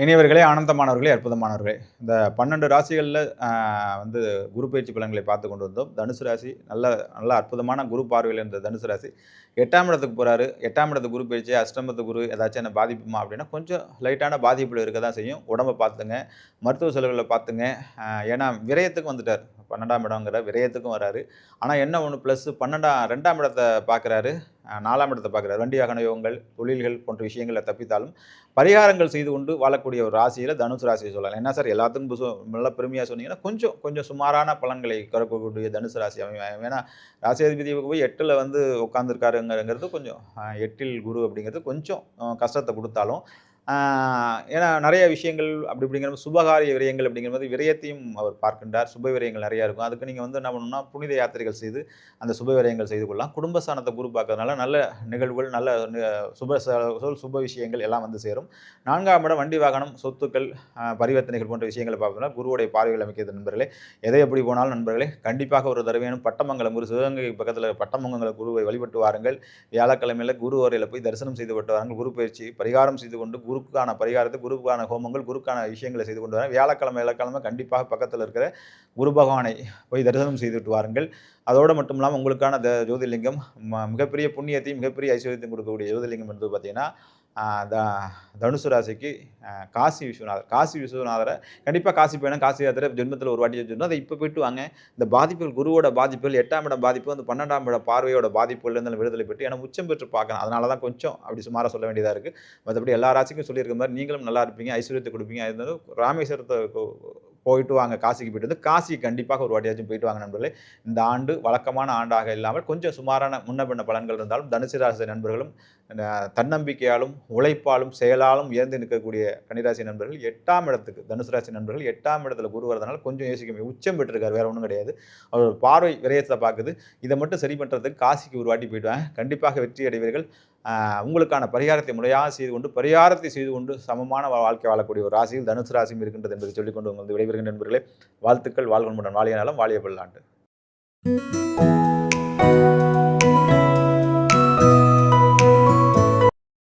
இனியவர்களே, ஆனந்தமானவர்களே, அற்புதமானவர்களே. இந்த 12 ராசிகள்ல வந்து குரு பெயர்ச்சி பலன்களை பார்த்து கொண்டு வந்தோம். தனுசு ராசி நல்ல நல்ல அற்புதமான குரு பார்வையில இருந்த தனுசு ராசி 8ஆம் இடத்துக்கு போறாரு. 8ஆம் இடத்து குரு பெயர்ச்சி, அஷ்டமத்து குரு ஏதாச்சும் என்ன பாதிப்புமா அப்படின்னா, கொஞ்சம் லைட்டான பாதிப்புகள் இருக்க தான் செய்யும். உடம்ப பார்த்துங்க, மருத்துவ செலவுகள பார்த்துங்க. ஏன்னா விரயத்துக்கும் வந்துட்டார். 12ஆம் இடங்கிற விரயத்துக்கும் வராரு. ஆனா என்ன ஒண்ணு ப்ளஸ் 2ஆம் இடத்த பார்க்குறாரு. 4ஆம் இடத்த பார்க்குறாரு. வண்டி வாகன யோகங்கள், தொழில்கள் போன்ற விஷயங்கள்ல தப்பித்தாலும் பரிகாரங்கள் செய்து கொண்டு வாழக்கூடிய ஒரு ராசியில தனுசு ராசியை சொல்லலாம். என்ன சார் எல்லாத்துக்கும் நல்லா பெருமையா சொன்னீங்கன்னா, கொஞ்சம் கொஞ்சம் சுமாரான பலன்களை கொடுக்கக்கூடிய தனுசு ராசி ஏன்னா ராசியாதிபதி போய் 8ல வந்து உட்கார்ந்துருக்காருங்கிறது கொஞ்சம் 8ல் குரு அப்படிங்கிறது கொஞ்சம் கஷ்டத்த குடுத்தாலும், ஆ ஏன்னா நெறைய விஷயங்கள் அப்படி இப்படிங்கிற சுபகாரிய விரயங்கள் அப்படிங்கிறபோது விரயத்தையும் அவர் பார்க்கின்றார். சுப விரயங்கள் நெறையா இருக்கும். அதுக்கு நீங்க வந்து என்ன பண்ணணும்னா, புனித யாத்திரைகள் செய்து அந்த சுப விரயங்கள் செய்து கொள்ளலாம். குடும்ப ஸ்தானத்த குரு பார்க்கறதுனால நல்ல நிகழ்வுகள், நல்ல சுப விஷயங்கள் எல்லாம் வந்து சேரும். 4ஆம் இடம் வண்டி வாகனம், சொத்துக்கள், பரிவர்த்தனைகள் போன்ற விஷயங்கள பார்ப்பதுனா குருவுடைய பார்வைகள் அமைக்கிறது நண்பர்களே. எதை எப்படி போனாலும் நண்பர்களே, கண்டிப்பாக ஒரு தடவையானும் பட்டமங்கலம் குரு சிவகங்கை பக்கத்தில பட்டமங்கல குருவை வழிபட்டு வாருங்கள். வியாழக்கிழமையில குரு வரையில போய் தரிசனம் செய்து விட்டு வாருங்கள். குரு பயிற்சி பரிகாரம் செய்து கொண்டு குருவுக்கான பரிகாரத்தை, குருவுக்கான ஹோமங்கள், குருக்கான விஷயங்களை செய்து கொண்டு வர வியாழக்கிழமை கண்டிப்பாக பக்கத்தில் இருக்கிற குரு பகவானை போய் தரிசனம் செய்துவிட்டு வாருங்கள். அதோடு மட்டும் இல்லாமல் உங்களுக்கான ஜோதிர்லிங்கம் மிகப்பெரிய புண்ணியத்தையும் மிகப்பெரிய ஐஸ்வர்யத்தையும் கொடுக்கக்கூடிய ஜோதிர்லிங்கம் என்று பார்த்தீங்கன்னா, த தனுசு ராசிக்கு காசி விஸ்வநாதர். காசி விஸ்வநாதரை கண்டிப்பாக காசி பயணம், காசி யாத்திரை ஜென்மத்தில் ஒரு வாட்டி வச்சுருந்தோம். அதை இப்போ போயிட்டு வாங்க. இந்த பாதிப்புகள் குருவோட பாதிப்புகள் 8ஆம் இடம் பாதிப்பு வந்து 12ஆம் இட பார்வையோட பாதிப்புகள்லேருந்து விடுதலை பெற்று ஏன்னா உச்சம் பெற்று பார்க்கலாம். அதனால தான் கொஞ்சம் அப்படி சுமாராக சொல்ல வேண்டியதாக இருக்குது. மற்றபடி எல்லா ராசிக்கும் சொல்லியிருக்க மாதிரி நீங்களும் நல்லா இருப்பீங்க, ஐஸ்வர்யத்தை கொடுப்பீங்க. அது ராமேஸ்வரத்தை போயிட்டு வாங்க, காசிக்கு போயிட்டு வந்து காசி கண்டிப்பாக ஒரு வாட்டியாச்சும் போயிட்டு வாங்க நண்பர்களே. இந்த ஆண்டு வழக்கமான ஆண்டாக இல்லாமல் கொஞ்சம் சுமாரான முன்ன பின்ன பலன்கள் இருந்தாலும் தனுசு ராசி நண்பர்களும் தன்னம்பிக்கையாலும் உழைப்பாலும் செயலாலும் உயர்ந்து நிற்கக்கூடிய கன்னிராசி நண்பர்கள் 8ஆம் இடத்துக்கு தனுசு ராசி நண்பர்கள் 8ஆம் இடத்துல குரு வரதுனால கொஞ்சம் யோசிக்க உச்சம் பெற்றிருக்காரு, வேற ஒன்றும் கிடையாது. அவர் பார்வை விரயத்தை பார்க்குது. இதை மட்டும் சரி பண்ணுறதுக்கு காசிக்கு ஒரு வாட்டி போயிட்டு வாங்க, கண்டிப்பாக வெற்றி அடைவீர்கள். உங்களுக்கான பரிகாரத்தை முறையாக செய்து கொண்டு பரிகாரத்தை செய்து கொண்டு சமமான வாழ்க்கை வாழக்கூடிய ஒரு ராசியில் தனுசு ராசியும் இருக்கின்றது என்பதை சொல்லிக்கொண்டு உங்களுக்கு விடைபெறுகின்ற நண்பர்களே. வாழ்த்துக்கள், வாழ்வன்புடன், வாழிய நலம், வாழிய பல்லாண்டு.